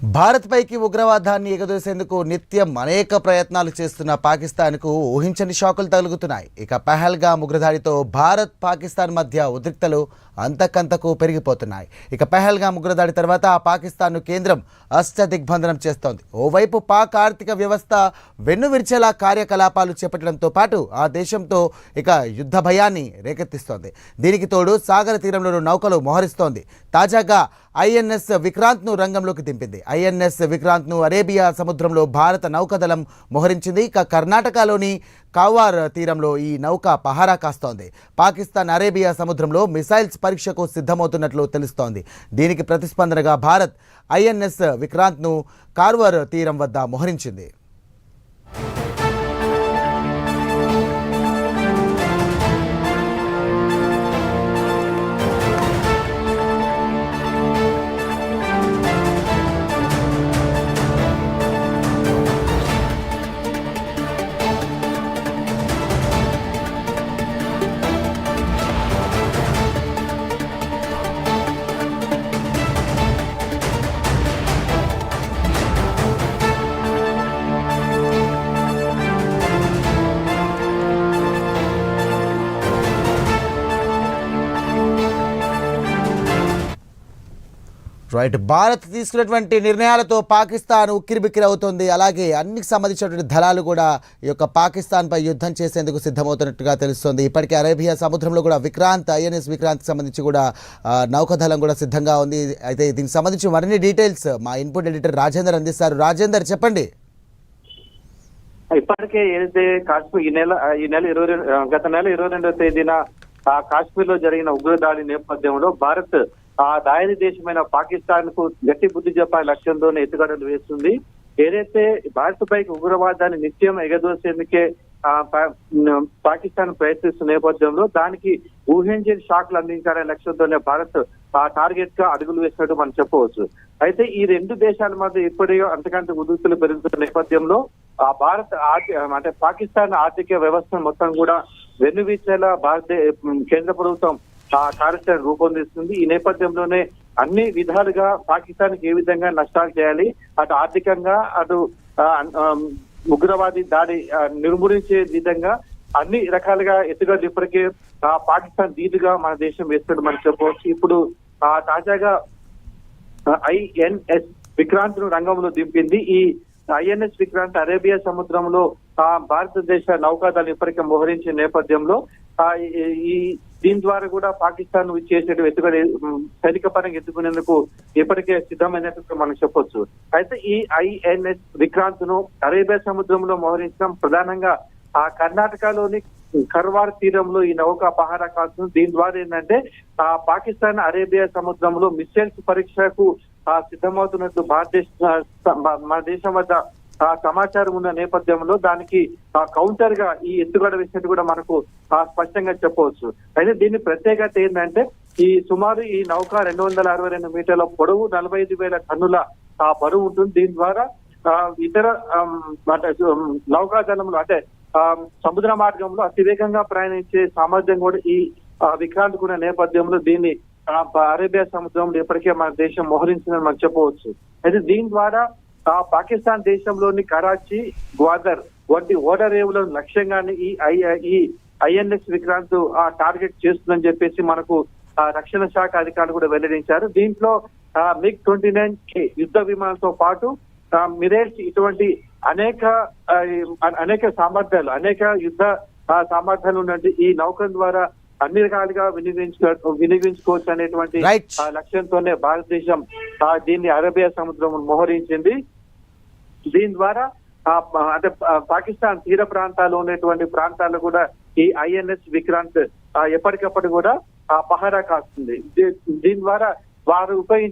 భారత్ పైకి ఉగ్రవాదాన్ని ఎగదోసేందుకు నిత్యం అనేక ప్రయత్నాలు చేస్తున్న పాకిస్తాన్కు ఊహించని షాకులు తగులుతున్నాయి. ఇక పహల్గామ్ ఉగ్రదాడితో భారత్ పాకిస్తాన్ మధ్య ఉద్రిక్తలు అంతకంతకు పెరిగిపోతున్నాయి. ఇక పహల్గామ్ ఉగ్రదాడి తర్వాత పాకిస్తాన్ను కేంద్రం అష్టదిగ్బంధనం చేస్తోంది. ఓవైపు పాక్ ఆర్థిక వ్యవస్థ వెన్నువిరిచేలా కార్యకలాపాలు చేపట్టడంతో పాటు ఆ దేశంతో ఇక యుద్ధ భయాన్ని రేకెత్తిస్తోంది. దీనికి తోడు సాగర తీరంలో నౌకలు మోహరిస్తోంది. తాజాగా ఐఎన్ఎస్ విక్రాంత్ను రంగంలోకి దింపింది. ఐఎన్ఎస్ విక్రాంత్ను అరేబియా సముద్రంలో భారత నౌకాదళం మోహరించింది. ఇక కర్ణాటకలోని కావార్ తీరంలో ఈ నౌక పహారా కాస్తోంది. పాకిస్తాన్ అరేబియా సముద్రంలో మిసైల్స్ పరీక్షకు సిద్ధమవుతున్నట్లు తెలుస్తోంది. దీనికి ప్రతిస్పందనగా భారత్ ఐఎన్ఎస్ విక్రాంత్ను కార్వర్ తీరం వద్ద మోహరించింది. రైట్, భారత్ తీసుకున్నటువంటి నిర్ణయాలతో పాకిస్తాన్ ఉక్కిరిబిక్కిరి అవుతుంది. అలాగే అన్నికి సంబంధించినటువంటి దళాలు కూడా ఈ యొక్క పాకిస్తాన్పై యుద్ధం చేసేందుకు సిద్ధమవుతున్నట్టుగా తెలుస్తుంది. ఇప్పటికే అరేబియా సముద్రంలో కూడా విక్రాంత్ ఐఎన్ఎస్ విక్రాంత్కి సంబంధించి కూడా నౌకాదళం కూడా సిద్ధంగా ఉంది. అయితే దీనికి సంబంధించి మరిన్ని డీటెయిల్స్ మా ఇన్పుట్ ఎడిటర్ రాజేందర్ అందిస్తారు. రాజేందర్, చెప్పండి. ఇప్పటికే ఏదైతే కాశ్మీర్ గత నెల 22వ తేదీన కాశ్మీర్ లో జరిగిన ఉగ్రదాడి నేపథ్యంలో భారత్ ఆ దాయని దేశమైన పాకిస్తాన్ కు గట్టి బుద్ధి చెప్పే లక్ష్యంతోనే ఎత్తుగడలు వేస్తుంది. ఏదైతే భారత్ పైకి ఉగ్రవాదాన్ని నిత్యం ఎగదోసేందుకే పాకిస్తాన్ ప్రయత్నిస్తున్న నేపథ్యంలో దానికి ఊహించని షాక్లు అందించాలనే లక్ష్యంతోనే భారత్ ఆ టార్గెట్ గా అడుగులు వేసినట్టు మనం చెప్పవచ్చు. అయితే ఈ రెండు దేశాల మధ్య ఇప్పటికీ అంతకంటే ఉద్రిక్తలు పెరుగుతున్న నేపథ్యంలో ఆ భారత్ అంటే పాకిస్తాన్ ఆర్థిక వ్యవస్థ మొత్తం కూడా వెన్నువీచేలా కేంద్ర ప్రభుత్వం ఆ కార్యాచరణ రూపొందిస్తుంది. ఈ నేపథ్యంలోనే అన్ని విధాలుగా పాకిస్తాన్ కి ఏ విధంగా నష్టాలు చేయాలి, అటు ఆర్థికంగా అటు ఉగ్రవాది దాడి నిర్మూలించే విధంగా అన్ని రకాలుగా ఎత్తుగడలు ఇప్పటికే పాకిస్తాన్ ధీటుగా మన దేశం వేస్తున్నట్టు మనం చెప్పవచ్చు. ఇప్పుడు తాజాగా ఐఎన్ఎస్ విక్రాంత్ ను రంగంలో దింపింది. ఈ ఐఎన్ఎస్ విక్రాంత్ అరేబియా సముద్రంలో భారతదేశ నౌకాదళం ఇప్పటికే మోహరించిన నేపథ్యంలో దీని ద్వారా కూడా పాకిస్తాన్ చేసే ఎత్తుగడ సైనిక పరంగా ఎత్తుకునేందుకు ఇప్పటికే సిద్ధమైనట్టు మనం చెప్పొచ్చు. అయితే ఈ ఐఎన్ఎస్ విక్రాంత్ ను అరేబియా సముద్రంలో మోహరించడం ప్రధానంగా ఆ కర్ణాటకలోని కర్వార్ తీరంలో ఈ నౌక పహారా కాస్తుంది. దీని ద్వారా ఏంటంటే పాకిస్తాన్ అరేబియా సముద్రంలో మిసైల్స్ పరీక్షకు సిద్ధమవుతున్నట్టు మన దేశం వద్ద సమాచారం ఉన్న నేపథ్యంలో దానికి కౌంటర్ గా ఈ ఎత్తుగడ వేసినట్టు కూడా మనకు స్పష్టంగా చెప్పవచ్చు. అయితే దీని ప్రత్యేకత ఏంటంటే సుమారు ఈ నౌక 262 మీటర్ల పొడవు, 45,000 టన్నుల బరువు ఉంటుంది. దీని ద్వారా ఇతర నౌకాదళంలో అంటే సముద్ర మార్గంలో అతివేగంగా ప్రయాణించే సామర్థ్యం కూడా ఈ విక్రాంత్ కూడా నేపథ్యంలో దీన్ని అరేబియా సముద్రంలో ఇప్పటికే మన దేశం మోహరించిందని మనం చెప్పవచ్చు. అయితే దీని ద్వారా పాకిస్తాన్ దేశంలోని కరాచీ, గ్వాదర్ వంటి ఓడరేవులను లక్ష్యంగానే ఈ ఐఎన్ఎస్ విక్రాంత్ టార్గెట్ చేస్తుందని చెప్పేసి మనకు రక్షణ శాఖ అధికారులు కూడా వెల్లడించారు. దీంట్లో MiG-29K యుద్ధ విమానంతో పాటు మిరైల్స్ ఇటువంటి అనేక సామర్థ్యాలు, అనేక యుద్ధ సామర్థ్యాలు ఉన్నట్టు ఈ నౌకల ద్వారా అన్ని రకాలుగా వినియోగించుకోవచ్చు అనేటువంటి లక్ష్యంతోనే భారతదేశం దీన్ని అరేబియా సముద్రం మోహరించింది. దీని ద్వారా అంటే పాకిస్తాన్ తీర ప్రాంతాల్లో ఉన్నటువంటి ప్రాంతాల్లో కూడా ఈ ఐఎన్ఎస్ విక్రాంత్ ఎప్పటికప్పుడు కూడా పహారా కాస్తుంది. దీని ద్వారా వారు ఉపయోగించే